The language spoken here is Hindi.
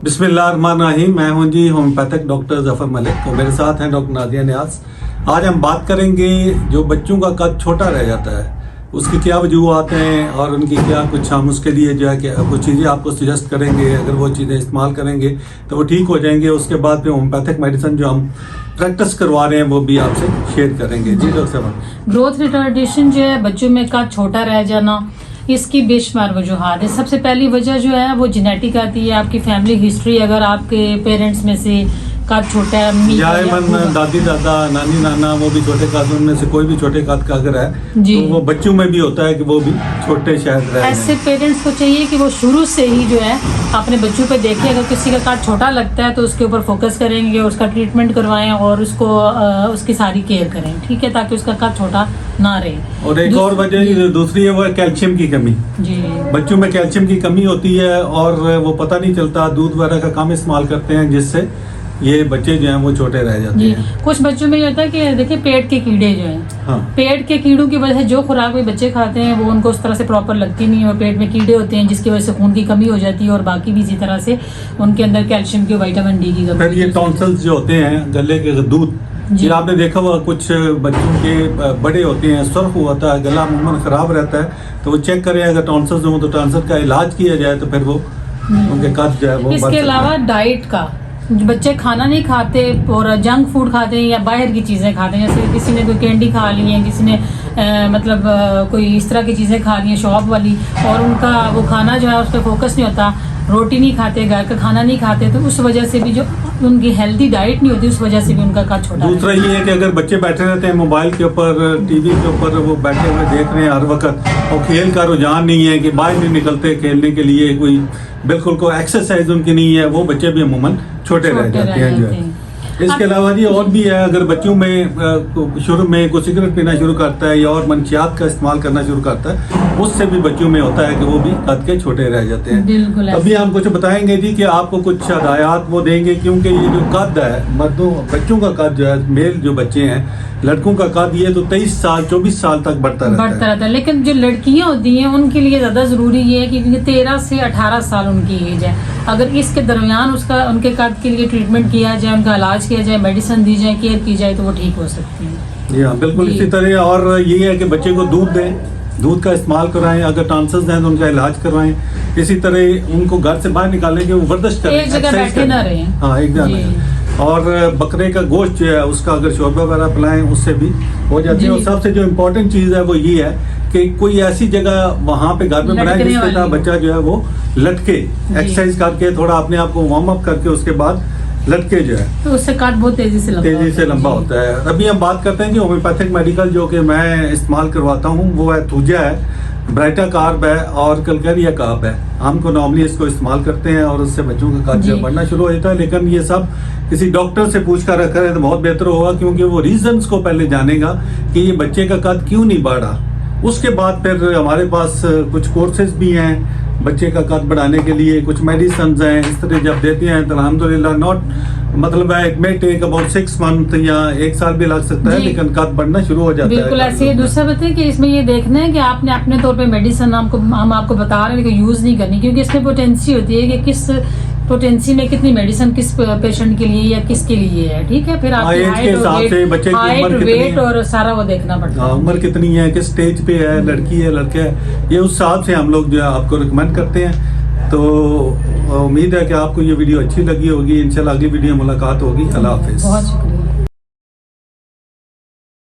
बिस्मिल्लाहिर्रहमानिर्रहीम। मैं हूं जी होम्योपैथिक डॉक्टर जफर मलिक और मेरे साथ हैं डॉक्टर नादिया न्याज। आज हम बात करेंगे जो बच्चों का कद छोटा रह जाता है उसकी क्या वजूहत हैं और उनकी क्या कुछ हम उसके लिए जो है कि कुछ चीज़ें आपको सजेस्ट करेंगे। अगर वो चीज़ें इस्तेमाल करेंगे तो वो ठीक हो जाएंगे। उसके बाद फिर होम्योपैथिक मेडिसिन जो हम प्रैक्टिस करवा रहे हैं वो भी आपसे शेयर करेंगे। जी डॉक्टर साहब, ग्रोथ रिटार्डेशन जो है बच्चों में कद छोटा रह जाना, इसकी बेशुमार वजूहात है। सबसे पहली वजह जो है वो जेनेटिक आती है। आपकी फैमिली हिस्ट्री, अगर आपके पेरेंट्स में से कद छोटा है, अम्मी या मन दादी दादा नानी नाना वो भी छोटे कद, उनमें से कोई भी छोटे कद का अगर है तो वो बच्चों में भी होता है कि वो भी छोटे शायद रहे। ऐसे पेरेंट्स को चाहिए कि वो शुरू से ही जो है अपने बच्चों पे देखें। अगर किसी का कद छोटा लगता है तो उसके ऊपर फोकस करेंगे, उसका ट्रीटमेंट करवाएं और उसको उसकी सारी केयर करें, ठीक है, ताकि उसका कद छोटा ना रहे। और एक और वजह दूसरी है वो है कैल्शियम की कमी। जी, बच्चों में कैल्शियम की कमी होती है और वो पता नहीं चलता, दूध वगैरह का कम इस्तेमाल करते हैं जिससे ये बच्चे जो हैं वो छोटे रह जाते हैं। कुछ बच्चों में ये होता है कि देखिए पेट के कीड़े जो हैं, हाँ। पेट के कीड़ों की वजह से जो खुराक भी बच्चे खाते हैं वो उनको उस तरह से प्रॉपर लगती नहीं है और पेट में कीड़े होते हैं जिसकी वजह से खून की कमी हो जाती है और बाकी भी इसी तरह से उनके अंदर कैल्शियम की, विटामिन डी की कमी। फिर ये टॉन्सिल्स जो होते हैं गले के दूध, ये आपने देखा हुआ कुछ बच्चों के बड़े होते हैं, सुर्ख होता है, गला अमूमन खराब रहता है, तो वो चेक करें अगर टॉन्सिल्स हो तो टॉन्सिल का इलाज किया जाए तो फिर वो उनके कद जो है वो। इसके अलावा डाइट का, बच्चे खाना नहीं खाते और जंक फूड खाते हैं या बाहर की चीज़ें खाते हैं, जैसे किसी ने कोई कैंडी खा ली है, किसी ने कोई इस तरह की चीज़ें खा ली हैं शॉप वाली, और उनका वो खाना जो है उस पर फोकस नहीं होता, रोटी नहीं खाते, घर का खाना नहीं खाते, तो उस वजह से भी जो उनकी हेल्दी डाइट नहीं होती उस वजह से भी उनका कद छोटा। दूसरा ये है कि अगर बच्चे बैठे रहते हैं मोबाइल के ऊपर, टीवी के ऊपर, वो बैठे हुए देख रहे हैं हर वक्त और खेल का रुझान नहीं है कि बाहर नहीं निकलते खेलने के लिए, कोई बिल्कुल कोई एक्सरसाइज उनकी नहीं है, वो बच्चे भी अमूमन छोटे रह जाते हैं जो है। इसके अलावा जी और भी है, अगर बच्चों में शुरू में कोई सिगरेट पीना शुरू करता है या और मंशियात का इस्तेमाल करना शुरू करता है, उससे भी बच्चों में होता है कि वो भी कद के छोटे रह जाते हैं। बिल्कुल। अभी हम कुछ बताएंगे जी कि आपको कुछ हदायत वो देंगे, क्योंकि ये जो कद है मर्दों बच्चों का कद जो है, मेल जो बच्चे हैं, लड़कों का कद ये तो 23 साल 24 साल तक बढ़ता रहता है। लेकिन जो लड़कियां होती हैं उनके लिए ज्यादा जरूरी ये है कि 13 से 18 साल उनकी एज है, अगर इसके दरमियान उसका उनके कद के लिए ट्रीटमेंट किया जाए, उनका इलाज किया जाए, मेडिसिन दी जाए, केयर की जाए, तो वो ठीक हो सकती है। जी हाँ, बिल्कुल इसी तरह। और ये है कि बच्चे को दूध दें, दूध का इस्तेमाल कराएं, अगर टॉन्सिल्स हैं तो उनका इलाज करवाएं। इसी तरह उनको घर से बाहर निकालें कि वो वर्जिश करें, एक जगह बैठे ना रहें। हाँ, एक जगह। और बकरे का गोश्त जो है उसका अगर शोरबा वगैरह पिलाएं उससे भी हो जाती है। और सबसे जो इम्पोर्टेंट चीज़ है वो ये है कि कोई ऐसी जगह वहाँ पे घर में बनाए जिसके साथ बच्चा जो है वो लटके, एक्सरसाइज करके थोड़ा अपने आप को वार्म अप करके उसके बाद लटके जो है तो उससे कद बहुत तेजी से लंबा होता है। अभी हम बात करते हैं कि होम्योपैथिक मेडिकल जो कि मैं इस्तेमाल करवाता हूँ वो है थूजा है, ब्राइटा कार्ब है और कलकरिया कार्ब है। हमको नॉर्मली इसको इस्तेमाल करते हैं और उससे बच्चों का कद बढ़ना शुरू हो जाता है। लेकिन ये सब किसी डॉक्टर से पूछ कर रखा है तो बहुत बेहतर होगा, क्योंकि वो रीजंस को पहले जानेगा कि ये बच्चे का कद क्यों नहीं बढ़ा। उसके बाद फिर हमारे पास कुछ कोर्सेज भी हैं बच्चे का कद बढ़ाने के लिए, कुछ मेडिसिन हैं, इस तरह जब देते हैं तो अल्हम्दुलिल्लाह नॉट मतलब it may take about 6 month या 1 साल भी लग सकता है, लेकिन कद बढ़ना शुरू हो जाता है। बिल्कुल ऐसे ही। दूसरा बताए कि इसमें ये देखना है कि आपने अपने तौर पे मेडिसिन हम आपको बता रहे हैं कि यूज नहीं करनी, क्योंकि इसमें पोटेंसी होती है कि किस पोटेंसी में कितनी मेडिसिन किस पेशेंट के लिए या किसके लिए है, ठीक है। फिर आपकी हाइट, वेट और सारा वो देखना पड़ता है। उम्र कितनी है, किस स्टेज पे है, लड़की है लड़का है, ये उस हिसाब से हम लोग जो है आपको रिकमेंड करते हैं। तो उम्मीद है कि आपको ये वीडियो अच्छी लगी होगी। इंशाल्लाह अगली वीडियो मुलाकात होगी। अल्लाह हाफिज। बहुत शुक्रिया।